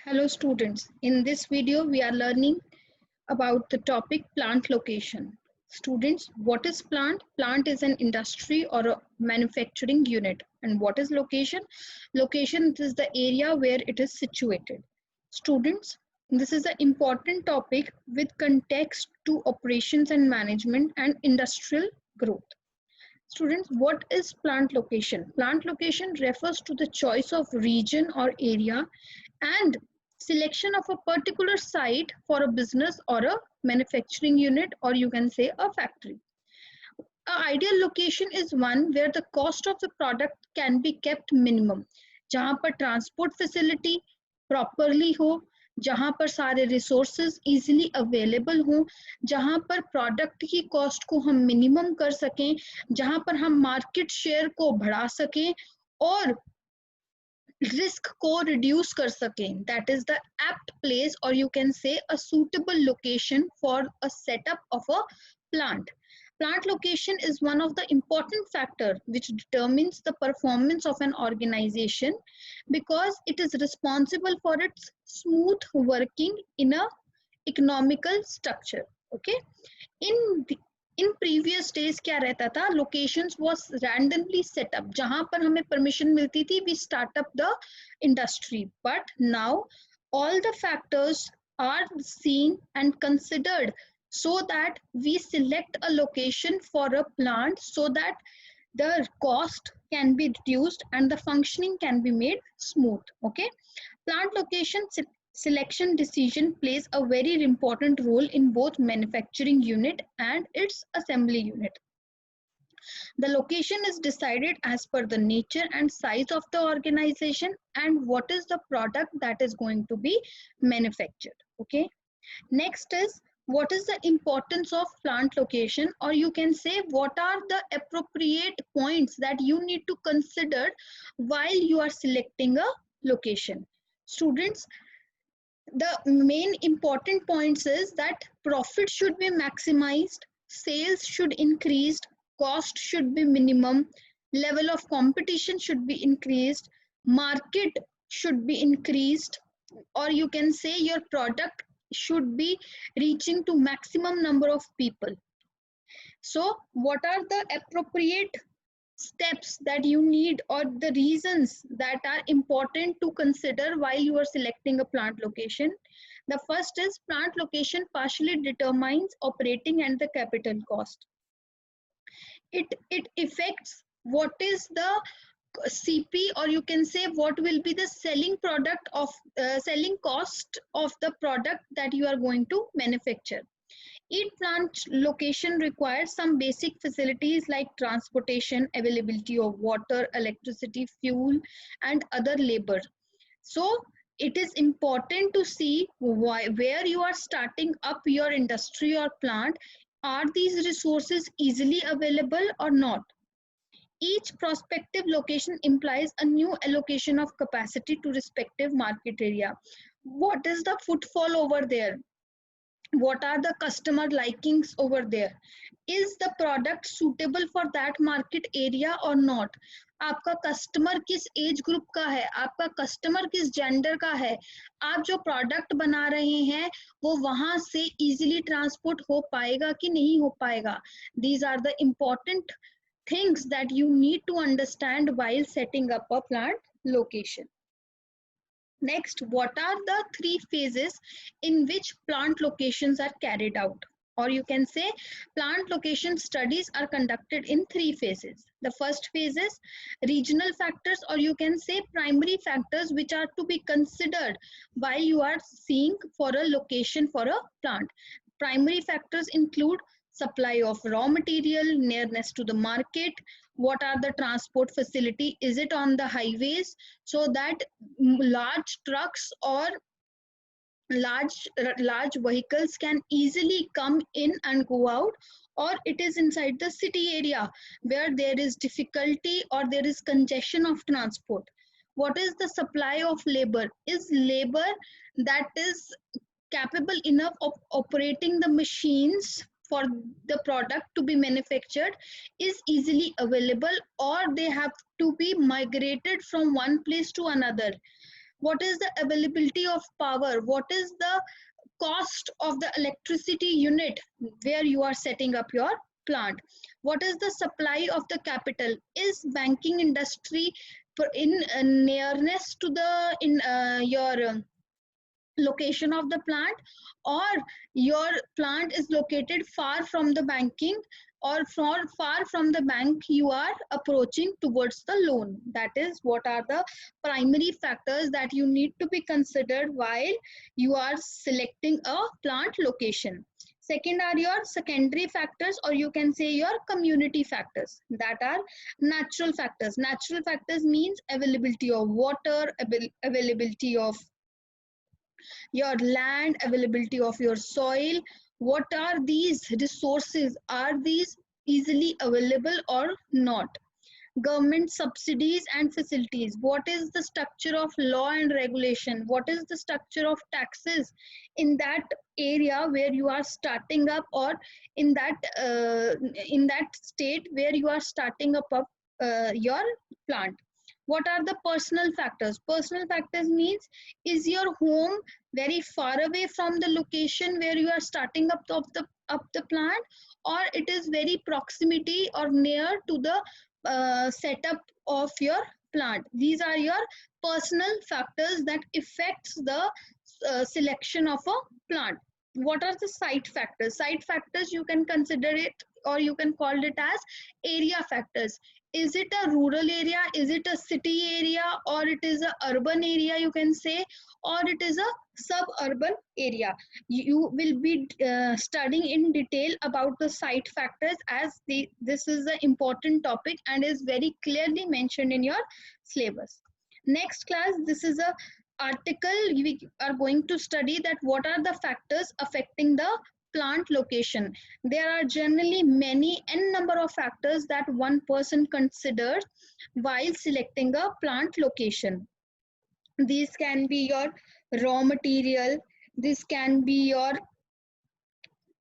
Hello students, in this video we are learning about the topic plant location. Students, what is plant? Plant is an industry or a manufacturing unit. And what is location? Location is the area where it is situated. Students, this is an important topic with context to operations and management and industrial growth. Students, what is plant location? Plant location refers to the choice of region or area and selection of a particular site for a business or a manufacturing unit, or you can say a factory. An ideal location is one where the cost of the product can be kept minimum, जहाँ पर transport facility properly हो, जहाँ पर सारे resources easily available हों, जहाँ पर product की cost को हम minimum कर सकें, जहाँ पर हम market share को बढ़ा सकें और risk को reduce कर सकें. That is the apt place, or you can say a suitable location for a setup of a plant. Plant location is one of the important factor which determines the performance of an organization because it is responsible for its smooth working in a economical structure. Okay, in in previous days क्या रहता था, locations was randomly setup, जहां पर हमें permission मिलती थी we start up the industry, but now all the factors are seen and considered so that we select a location for a plant so that the cost can be reduced and the functioning can be made smooth. Okay, plant location selection decision plays a very important role in both manufacturing unit and its assembly unit. The location is decided as per the nature and size of the organization and what is the product that is going to be manufactured. Okay, next is what is the importance of plant location, or you can say what are the appropriate points that you need to consider while you are selecting a location. Students, the main important points is that profit should be maximized, sales should increase, cost should be minimum, level of competition should be increased, market should be increased, or you can say your product should be reaching to maximum number of people. So what are the appropriate steps that you need or the reasons that are important to consider while you are selecting a plant location? The first is plant location partially determines operating and the capital cost. It affects what is the CP, or you can say what will be the selling product of selling cost of the product that you are going to manufacture. Each plant location requires some basic facilities like transportation, availability of water, electricity, fuel, and other labor. So it is important to see where you are starting up your industry or plant. Are these resources easily available or not? Each prospective location implies a new allocation of capacity to respective market area. What is the footfall over there? What are the customer likings over there? Is the product suitable for that market area or not? आपका customer किस age group का है, आपका customer किस gender का है, आप जो प्रोडक्ट बना रहे हैं वो वहां से इजीली ट्रांसपोर्ट हो पाएगा कि नहीं हो पाएगा. These are the important things that you need to understand while setting up a plant location. Next, what are the three phases in which plant locations are carried out? Or you can say plant location studies are conducted in three phases. The first phase is regional factors, or you can say primary factors which are to be considered while you are seeing for a location for a plant. Primary factors include supply of raw material, nearness to the market, what are the transport facility, is it on the highways so that large trucks or large vehicles can easily come in and go out, or it is inside the city area where there is difficulty or there is congestion of transport. What is the supply of labor? Is labor that is capable enough of operating the machines for the product to be manufactured is easily available, or they have to be migrated from one place to another? What is the availability of power? What is the cost of the electricity unit where you are setting up your plant? What is the supply of the capital? Is banking industry in nearness to the in your location of the plant, or your plant is located far from the banking, or far from the bank you are approaching towards the loan? That is what are the primary factors that you need to be considered while you are selecting a plant location. Second are your secondary factors, or you can say your community factors. That are natural factors. Natural factors means availability of water, availability of your land, availability of your soil. What are these resources? Are these easily available or not? Government subsidies and facilities. What is the structure of law and regulation? What is the structure of taxes in that area where you are starting up, or in that state where you are starting up your plant? What are the personal factors? Personal factors means, is your home very far away from the location where you are starting up the plant, or it is very proximity or near to the setup of your plant? These are your personal factors that affects the selection of a plant. What are the site factors? Site factors, you can consider it, or you can call it as area factors. Is it a rural area, is it a city area, or it is a urban area, you can say, or it is a suburban area? You will be studying in detail about the site factors, as this is an important topic and is very clearly mentioned in your syllabus. Next class, this is a article we are going to study, that what are the factors affecting the plant location. There are generally many n number of factors that one person considers while selecting a plant location. These can be your raw material, this can be your,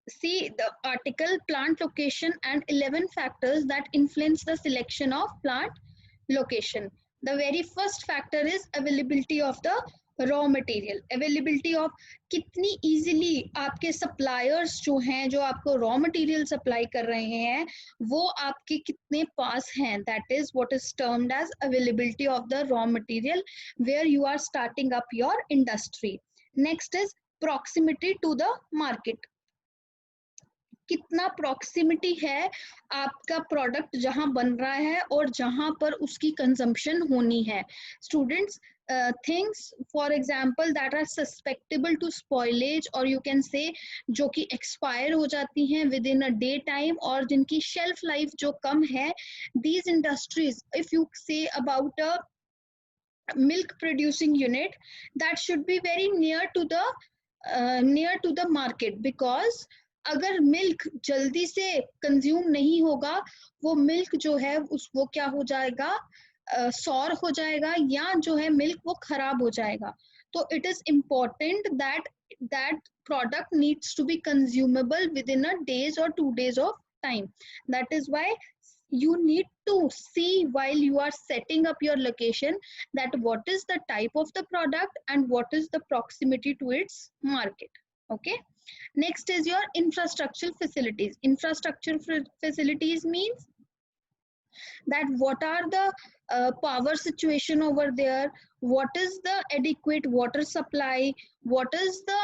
see the article plant location and 11 factors that influence the selection of plant location. The very first factor is availability of the raw material. Availability of, कितनी easily आपके suppliers जो हैं, जो आपको raw material supply कर रहे हैं, वो आपके कितने पास हैं, that is what is termed as availability of the raw material where you are starting up your industry. Next is proximity to the market. कितना प्रॉक्सिमिटी है आपका प्रोडक्ट जहां बन रहा है और जहां पर उसकी कंजम्पशन होनी है. Students, things for example that are susceptible to spoilage, और यू कैन से जो कि एक्सपायर हो जाती हैं within a day time, और जिनकी शेल्फ लाइफ जो कम है, these industries, if you say about a milk producing unit, that should be very near to the market, because अगर मिल्क जल्दी से कंज्यूम नहीं होगा, वो मिल्क जो है वो क्या हो जाएगा, सौर हो जाएगा, या जो है मिल्क वो खराब हो जाएगा. तो it is important that product needs to be consumable within a days or 2 days of time. That is why you need to see while you are setting up your location, that what is the type of the product and what is the proximity to its market. Okay. Next is your infrastructural facilities. Infrastructure facilities means that what are the power situation over there, what is the adequate water supply, what is the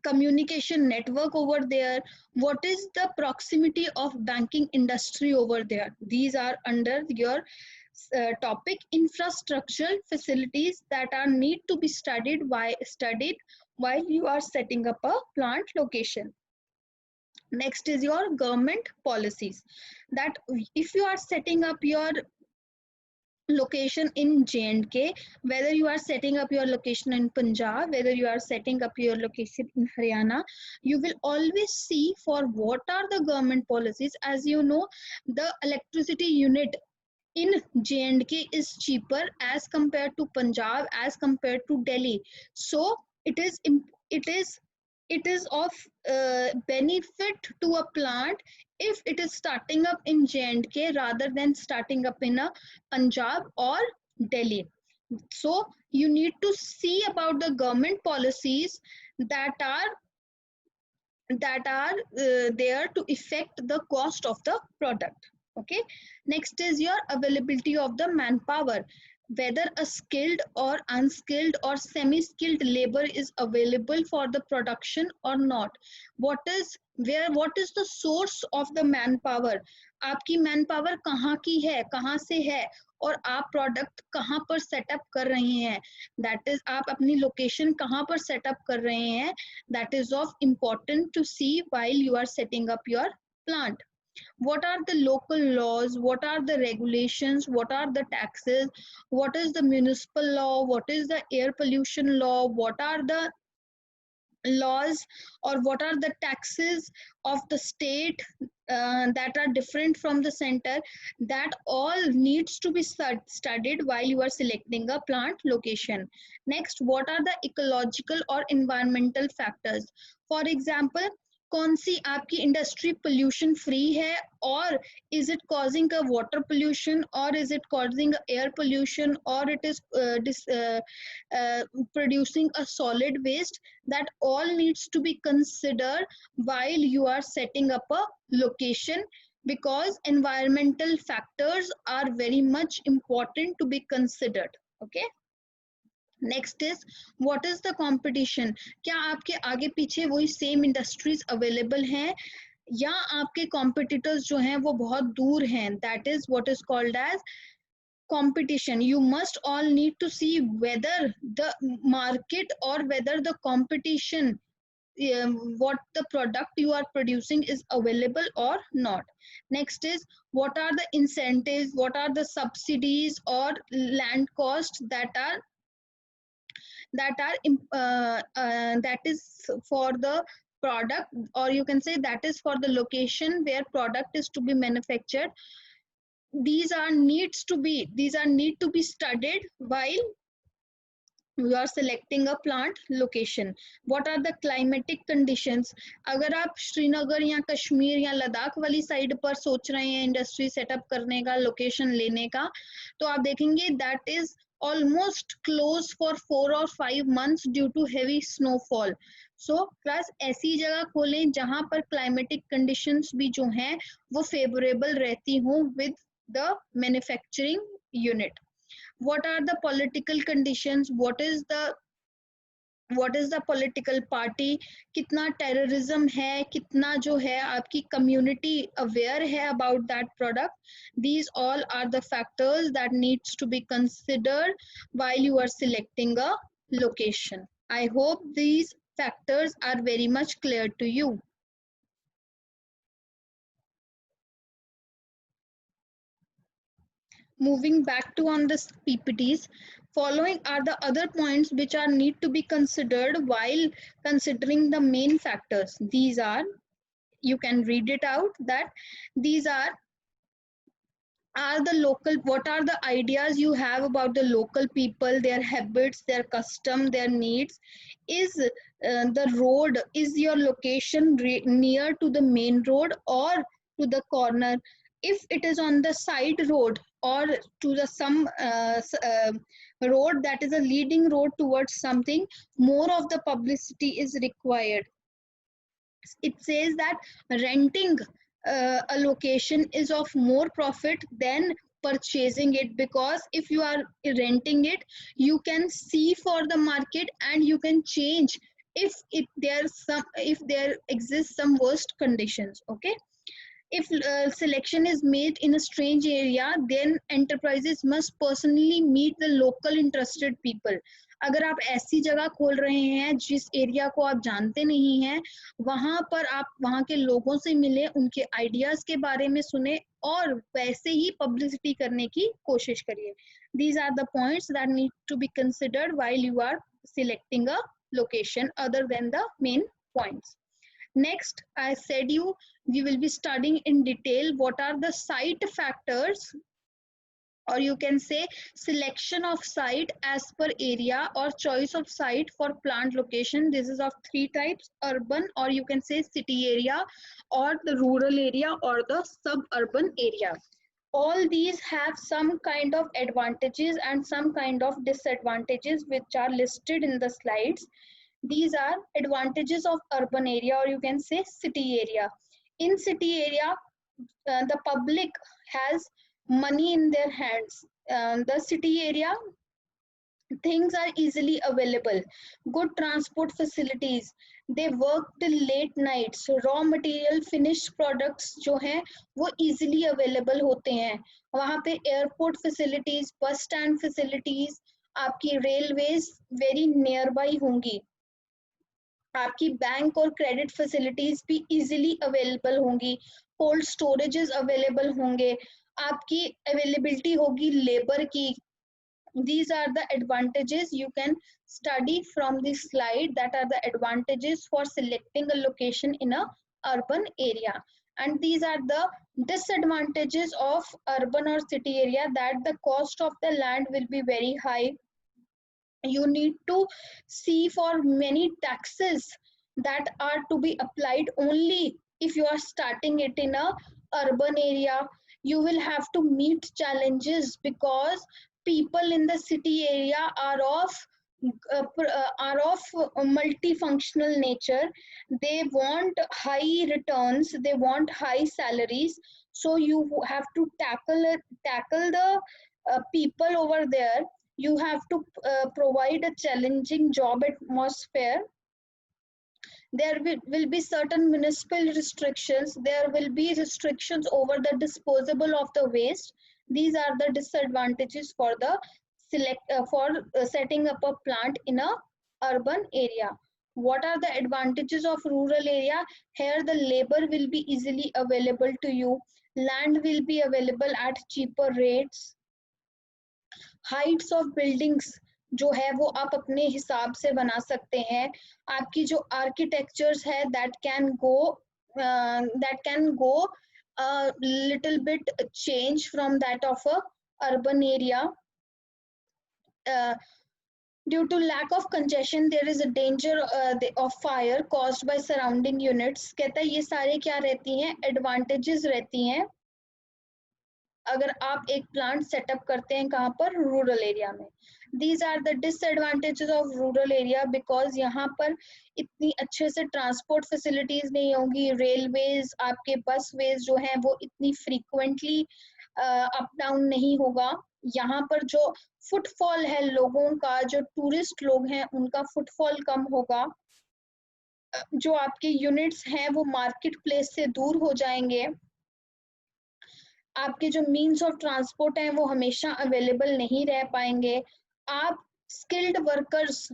communication network over there, what is the proximity of banking industry over there. These are under your topic infrastructural facilities that are need to be studied while you are setting up a plant location. Next is your government policies, that if you are setting up your location in J&K, whether you are setting up your location in Punjab, whether you are setting up your location in Haryana, you will always see for what are the government policies. As you know, the electricity unit in J&K is cheaper as compared to Punjab, as compared to Delhi. So it is of benefit to a plant if it is starting up in J&K rather than starting up in a Punjab or Delhi. So you need to see about the government policies that are there to affect the cost of the product. Okay, next is your availability of the manpower, whether a skilled or unskilled or semi skilled labor is available for the production or not. What is the source of the manpower? आपकी manpower कहाँ की है, कहाँ से है, और आप product कहाँ पर सेटअप कर रहे हैं, दैट इज आप अपनी लोकेशन कहाँ पर सेटअप कर रहे हैं, that is of important to see while you are setting up your plant. What are the local laws, what are the regulations, what are the taxes, what is the municipal law, what is the air pollution law, what are the laws or what are the taxes of the state that are different from the center, that all needs to be studied while you are selecting a plant location. Next, what are the ecological or environmental factors? For example, कौन सी आपकी industry pollution free है, और is it causing a water pollution, or is it causing air pollution, or it is producing a solid waste? That all needs to be considered while you are setting up a location, because environmental factors are very much important to be considered. Okay, next is what is the competition, क्या आपके आगे पीछे वही same industries available हैं, या आपके competitors जो हैं वो बहुत दूर हैं, that is what is called as competition. You must all need to see whether the market or whether the competition, what the product you are producing is available or not. Next is what are the incentives, what are the subsidies or land costs that is for the product, or you can say that is for the location where product is to be manufactured. These are need to be studied while you are selecting a plant location. What are the climatic conditions? अगर आप श्रीनगर या कश्मीर या लद्दाख वाली side पर सोच रहे हैं industry setup करने का, लोकेशन लेने का, तो आप देखेंगे that is almost closed for 4 or 5 months due to heavy snowfall. So plus ऐसी जगह खोलें जहां पर climatic conditions भी जो हैं वो favorable रहती हों with the manufacturing unit. What are the political conditions, what is the political party, कितना terrorism है, कितना जो है आपकी community aware है about that product. These all are the factors that needs to be considered while you are selecting a location. I hope these factors are very much clear to you. Moving back to on the PPTs, following are the other points which are need to be considered while considering the main factors. These are, you can read it out, that these are the local, what are the ideas you have about the local people, their habits, their custom, their needs. Is the road, is your location near to the main road or to the corner? If it is on the side road or to the some road that is a leading road towards something, more of the publicity is required. It says that renting a location is of more profit than purchasing it, because if you are renting it, you can see for the market and you can change if there exists some worst conditions. Okay, if selection is made in a strange area, then enterprises must personally meet the local interested people. अगर आप ऐसी जगह खोल रहे हैं जिस area को आप जानते नहीं हैं, वहां पर आप वहां के लोगों से मिले, उनके आइडियाज के बारे में सुने और वैसे ही पब्लिसिटी करने की कोशिश करिए. These are the points that need to be considered while you are selecting a location other than the main points. Next, I said you, we will be studying in detail what are the site factors, or you can say selection of site as per area or choice of site for plant location. This is of three types: urban, or you can say city area, or the rural area, or the suburban area. all these have some kind of advantages and some kind of disadvantages which are listed in the slides. These are advantages of urban area, or you can say city area. In city area, the public has money in their hands. The city area, things are easily available, good transport facilities, they work till late nights, raw material finished products जो हैं वो easily available होते हैं. वहाँ पे airport facilities, bus stand facilities, आपकी railways very nearby होंगी, आपकी बैंक और क्रेडिट फैसिलिटीज भी इजीली अवेलेबल होंगी, कोल्ड स्टोरेजेस अवेलेबल होंगे, आपकी अवेलेबिलिटी होगी लेबर की. These are the advantages you can study from this slide, that are the advantages for selecting a location in a urban area. And these are the disadvantages of urban or city area, that the cost of the land will be very high. You need to see for many taxes that are to be applied only if you are starting it in a urban area. You will have to meet challenges because people in the city area are of multifunctional nature. They want high returns, they want high salaries, so you have to tackle the people over there. You have to provide a challenging job atmosphere. There will be certain municipal restrictions, there will be restrictions over the disposal of the waste. These are the disadvantages for the setting up a plant in a urban area. What are the advantages of rural area? Here the labor will be easily available to you, land will be available at cheaper rates, Heights of buildings जो है वो आप अपने हिसाब से बना सकते हैं. आपकी जो आर्किटेक्चर्स है that can go little bit change from that of a urban area. Due to lack of congestion there is a danger of fire caused by surrounding units. कहता है ये सारे क्या रहती हैं, एडवांटेजेस रहती हैं अगर आप एक प्लांट सेटअप करते हैं कहाँ पर, रूरल एरिया में. These are the disadvantages of rural area, because यहाँ पर इतनी अच्छे से ट्रांसपोर्ट फैसिलिटीज नहीं होगी, रेलवेज, आपके बस वेज जो हैं वो इतनी फ्रीक्वेंटली अप डाउन नहीं होगा. यहाँ पर जो फुटफॉल है लोगों का, जो टूरिस्ट लोग हैं उनका फुटफॉल कम होगा, जो आपके यूनिट्स हैं वो मार्केट प्लेस से दूर हो जाएंगे, आपके जो मीन्स ऑफ ट्रांसपोर्ट हैं वो हमेशा अवेलेबल नहीं रह पाएंगे, आप स्किल्ड वर्कर्स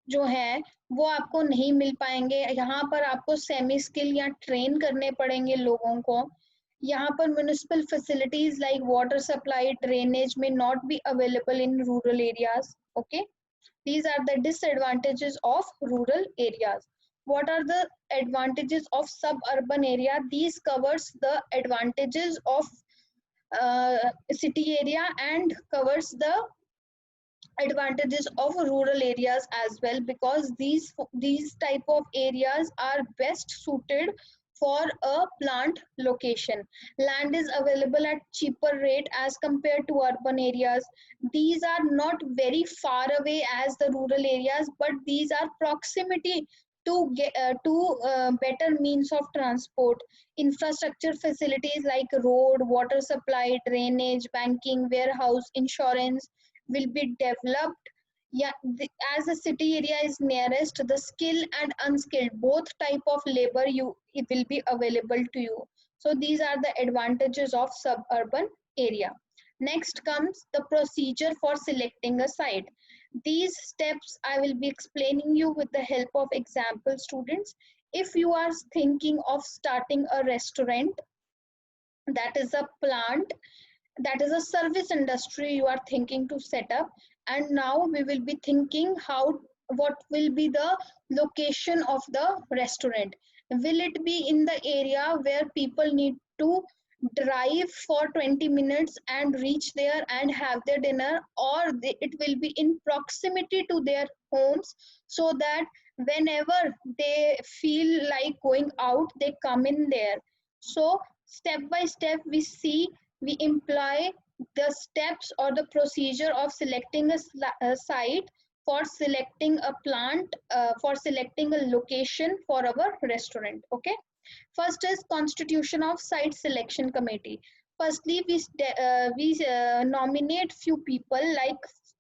जो हैं वो आपको नहीं मिल पाएंगे. यहाँ पर आपको सेमी स्किल या ट्रेन करने पड़ेंगे लोगों को. यहाँ पर municipal facilities like water supply, drainage may not be available in rural areas. Okay, these are the disadvantages of rural areas. What are the advantages of suburban area? These covers the advantages of city area and covers the advantages of rural areas as well, because these type of areas are best suited for a plant location. Land is available at cheaper rate as compared to urban areas. These are not very far away as the rural areas, but these are proximity to get better means of transport. Infrastructure facilities like road, water supply, drainage, banking, warehouse, insurance will be developed. Yeah, as the city area is nearest, the skill and unskilled both type of labor it will be available to you. So these are the advantages of suburban area. Next comes the procedure for selecting a site. These steps I will be explaining you with the help of example students. If you are thinking of starting a restaurant, that is a plant, that is a service industry you are thinking to set up, and now we will be thinking what will be the location of the restaurant. Will it be in the area where people need to drive for 20 minutes and reach there and have their dinner, or it will be in proximity to their homes, so that whenever they feel like going out they come in there. So step by step we see we employ the steps or the procedure of selecting a site, for selecting a plant, for selecting a location for our restaurant. Okay, first is constitution of site selection committee. Firstly, we nominate few people, like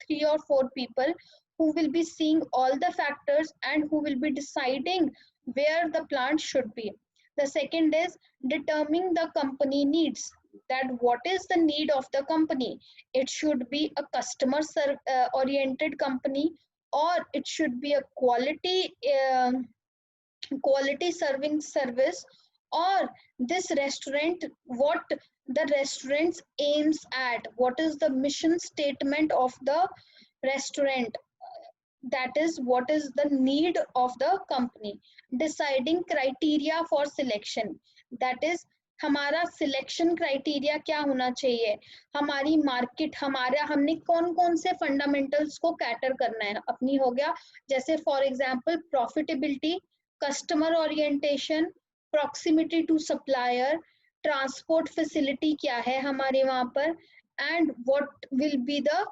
3 or 4 people, who will be seeing all the factors and who will be deciding where the plant should be. The second is determining the company needs, that what is the need of the company. It should be a customer oriented company, or it should be a quality serving service, or this restaurant, what the restaurant aims at, what is the mission statement of the restaurant, that is what is the need of the company. Deciding criteria for selection, that is हमारा selection criteria क्या होना चाहिए, हमारी market, हमारा हमने कौन कौन से फंडामेंटल्स को कैटर करना है अपनी, हो गया जैसे for example profitability, customer orientation, proximity to supplier, transport facility क्या है हमारे वहां पर, and what will be the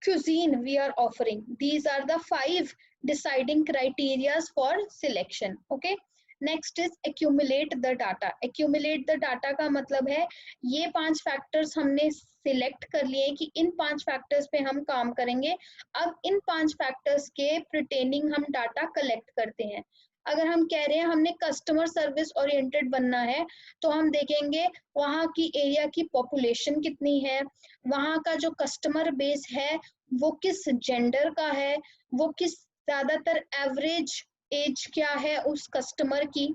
cuisine we are offering. These are the 5 deciding criteria for selection. Okay, next is accumulate the data. Accumulate the data का मतलब है ये 5 factors हमने सिलेक्ट कर लिए कि इन 5 factors पे हम काम करेंगे, अब इन 5 factors के pertaining हम डाटा कलेक्ट करते हैं. अगर हम कह रहे हैं हमने कस्टमर सर्विस ओरिएंटेड बनना है, तो हम देखेंगे वहाँ की एरिया की पॉपुलेशन कितनी है, वहाँ का जो कस्टमर बेस है वो किस जेंडर का है, वो किस ज्यादातर एवरेज एज क्या है उस कस्टमर की.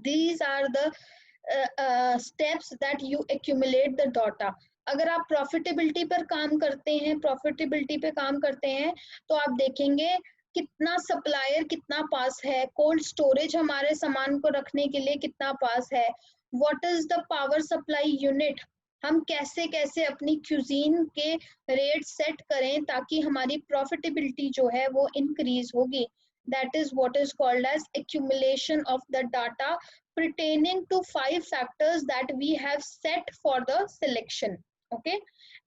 These are the steps that you accumulate the data. अगर आप प्रॉफिटेबिलिटी पर काम करते हैं, प्रॉफिटेबिलिटी पे काम करते हैं, तो आप देखेंगे कितना सप्लायर कितना पास है, कोल्ड स्टोरेज हमारे सामान को रखने के लिए कितना पास है, what is the power supply unit, हम कैसे कैसे अपनी क्यूजीन के रेट सेट करें ताकि हमारी प्रॉफिटेबिलिटी जो है वो इंक्रीज होगी. That is what is called as accumulation of the data pertaining to 5 factors that we have set for the selection. Okay,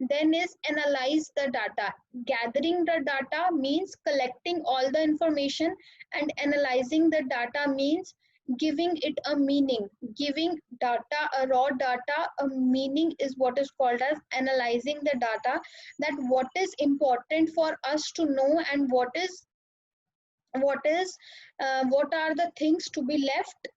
then is analyze the data. Gathering the data means collecting all the information, and analyzing the data means giving it a meaning. Giving data, a raw data, a meaning is what is called as analyzing the data, that what is important for us to know and what are the things to be left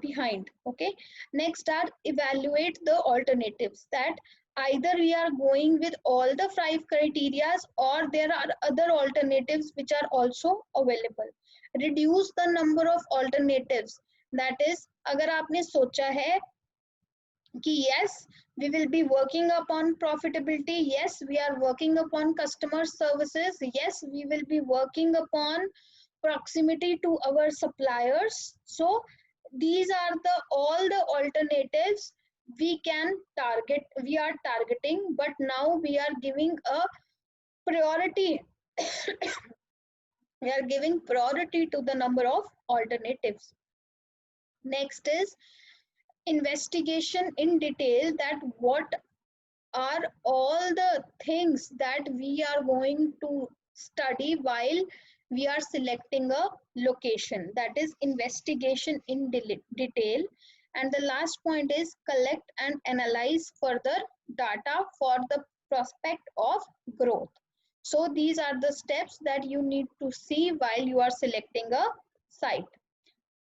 behind. Okay, next are evaluate the alternatives, that either we are going with all the 5 criteria or there are other alternatives which are also available. Reduce the number of alternatives, that is अगर आपने सोचा है कि yes we will be working upon profitability, yes we are working upon customer services, yes we will be working upon proximity to our suppliers, so these are the all the alternatives we can target, we are targeting, but now we are giving a priority we are giving priority to the number of alternatives. Next is investigation in detail, that what are all the things that we are going to study while we are selecting a location, that is investigation in detail. And the last point is collect and analyze further data for the prospect of growth. So these are the steps that you need to see while you are selecting a site.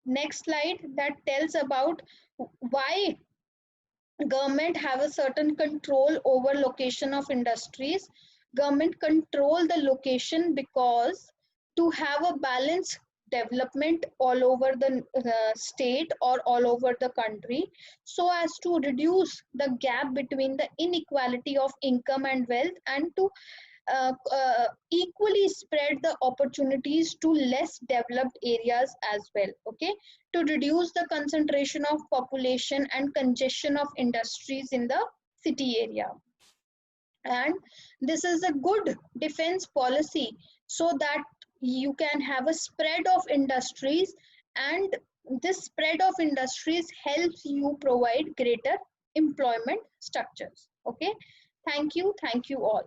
Next slide that tells about why government have a certain control over location of industries. Government control the location because to have a balanced development all over the state or all over the country, so as to reduce the gap between the inequality of income and wealth, and to equally spread the opportunities to less developed areas as well. Okay, to reduce the concentration of population and congestion of industries in the city area. And this is a good defense policy, so that you can have a spread of industries, and this spread of industries helps you provide greater employment structures. Okay, thank you all.